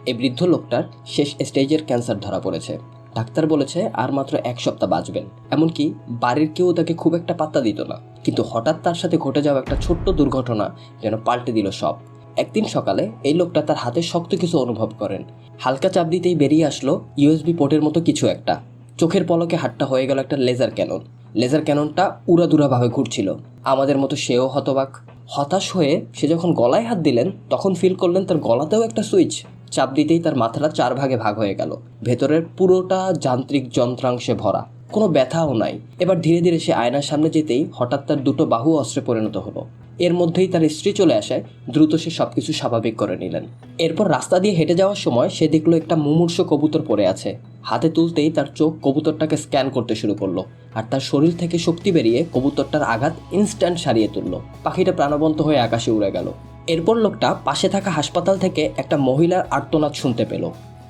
এই বৃদ্ধ লোকটার শেষ স্টেজের ক্যান্সার ধরা পড়েছে। ডাক্তার বলেছে আর মাত্র 1 সপ্তাহ বাঁচবেন। এমনকি বাড়ির কেউ তাকে খুব একটা পাত্তা দিত না। কিন্তু হঠাৎ তার সাথে ঘটে যাওয়া একটা ছোট্ট দুর্ঘটনা যেন পাল্টে দিল সব। একদিন সকালে এই লোকটা তার হাতে শক্ত কিছু অনুভব করেন। হালকা চাপ দিতেই বেরিয়ে আসলো ইউএসবি পোর্টের মতো কিছু একটা। চোখের পলকে হাতটা হয়ে গেল একটা লেজার ক্যানন। লেজার ক্যাননটা উড়াদুরাভাবে ঘুরছিল। আমাদের মতো সেও হতবাক। হতাশ হয়ে সে যখন গলায় হাত দিলেন তখন ফিল করলেন তার গলাতেও একটা সুইচ। চাপ দিতেই তার মাথাটা 4 ভাগে ভাগ হয়ে গেল। ভেতরের পুরোটা যান্ত্রিক যন্ত্রাংশে ভরা, কোনো ব্যথাও নাই। এবার ধীরে ধীরে সে আয়নার সামনে যেতেই হঠাৎ তার দুটো বাহু অস্ত্রে পরিণত হলো। এর মধ্যেই তার স্ত্রী চলে আসায় দ্রুত সে সবকিছু স্বাভাবিক করে নিলেন। এরপর রাস্তা দিয়ে হেঁটে যাওয়ার সময় সে দেখলো একটা মুমূর্ষ কবুতর পড়ে আছে। হাতে তুলতেই তার চোখ কবুতরটাকে স্ক্যান করতে শুরু করলো, আর তার শরীর থেকে শক্তি বেরিয়ে কবুতরটার আঘাত ইনস্ট্যান্ট সারিয়ে তুললো। পাখিটা প্রাণবন্ত হয়ে আকাশে উড়ে গেল। এরপর লোকটা পাশে থাকা হাসপাতাল থেকে একটা মহিলার আর্তনাদ শুনতে পেল।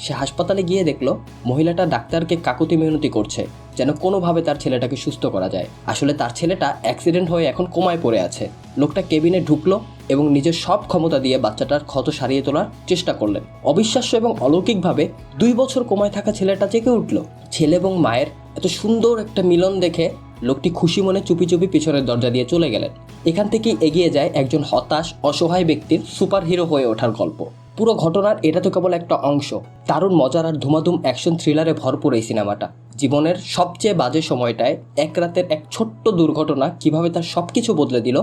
সে হাসপাতালে গিয়ে দেখলো মহিলাটা ডাক্তারকে কাকুতি মিনতি করছে যেন কোনোভাবে তার ছেলেটাকে সুস্থ করা যায়। আসলে তার ছেলেটা অ্যাক্সিডেন্ট হয়ে এখন কোমায় পড়ে আছে। লোকটা কেবিনে ঢুকলো এবং নিজের সব ক্ষমতা দিয়ে বাচ্চাটার ক্ষত সারিয়ে তোলার চেষ্টা করলেন। অবিশ্বাস্য এবং অলৌকিকভাবে 2 বছর কোমায় থাকা ছেলেটা জেগে উঠল। ছেলে এবং মায়ের এত সুন্দর একটা মিলন দেখে লোকটি খুশি মনে চুপি চুপি পিছনের দরজা দিয়ে চলে গেলেন। এখান থেকেই এগিয়ে যায় একজন হতাশ অসহায় ব্যক্তির সুপার হিরো হয়ে ওঠার গল্প। পুরো ঘটনার এটা তো কেবল একটা অংশ। দারুণ মজার আর ধুমাধুম অ্যাকশন থ্রিলারে ভরপুর এই সিনেমাটা। জীবনের সবচেয়ে বাজে সময়টায় এক রাতের এক ছোট্ট দুর্ঘটনা কিভাবে তার সবকিছু বদলে দিল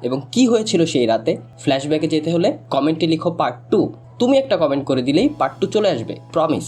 এবং কি হয়েছিল সেই রাতে, ফ্ল্যাশব্যাকে যেতে হলে কমেন্টে লিখো পার্ট 2। তুমি একটা কমেন্ট করে দিলেই পার্ট 2 চলে আসবে, প্রমিস।